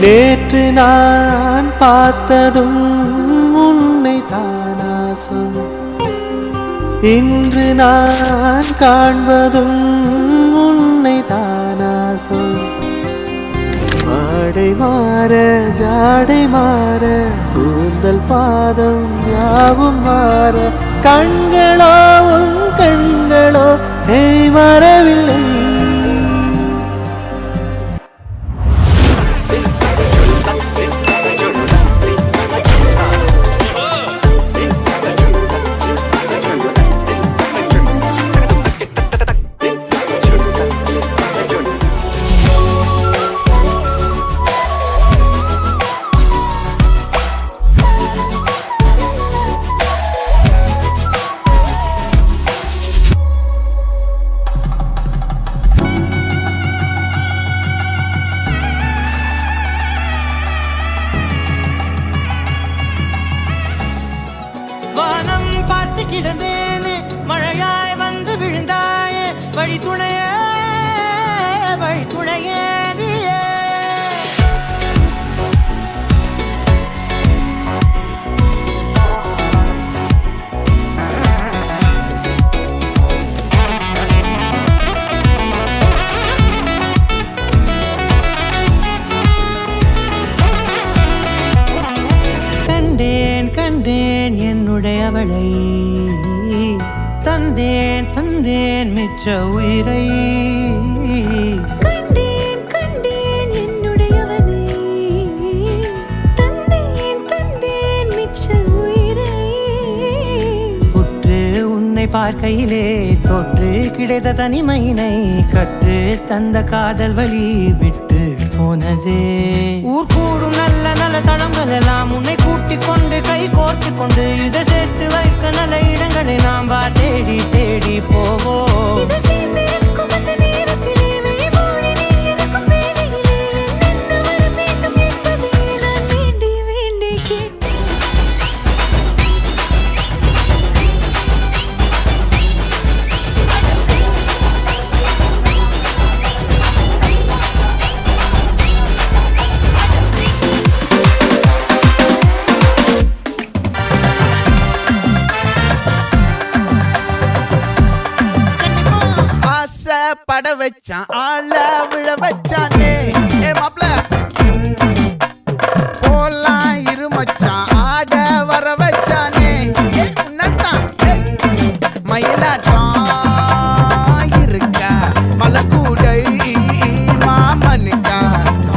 நேற்று நான் பார்த்ததும் உன்னை தானா சொல், இன்று நான் காண்பதும் உன்னை தானா சொல். ஆடை மாற ஜாடை மாற கூந்தல் பாதம் யாவும் மாற கண்களோ உன் கண்களோ மறவில்லை. கிடந்தேனே மழையாய் வந்து விழுந்தாயே, வழி துணையே நீயே. கண்டேன் கண்டேன் என்னுடையவளை, தந்தேன் தந்தேன் மிச்ச உயிரை. கண்டேன் கண்டேன் என்னுடையவனை, தந்தேன் தந்தேன் மிச்ச உயிரை. உற்று உன்னை பார்க்கையிலே தோற்று கிடைத்த தனிமையினை கற்று தந்த காதல் வழி விட்டு போனதே. ஊர் கூடும் நல்ல நல்ல தளங்கள் எல்லாம் உன்னை கூட்டிக் கொண்டு கை கோர்த்து கொண்டு இதை சேர்த்து வைக்க நல்ல இடங்களை நாம் தேடி தேடி போவோம். பட வச்சான் ஆள விழ வச்சானே, ஏ மாப்ள போலாம் இருமச்சான் ஆட வர வச்சானே. உன்னத்தான் மயிலாட்டம் இருக்கா மலக்கூடை மாமனுக்கா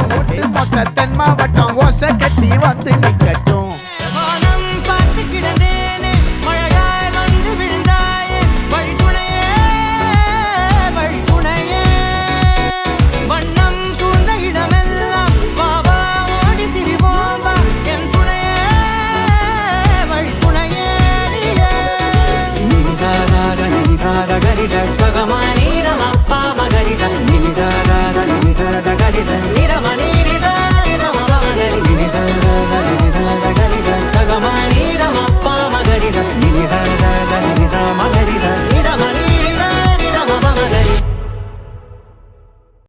ஒட்டு மொத்த தென் மாவட்டம் ஓசை கட்டி வந்து நிக்கட்டும். Gari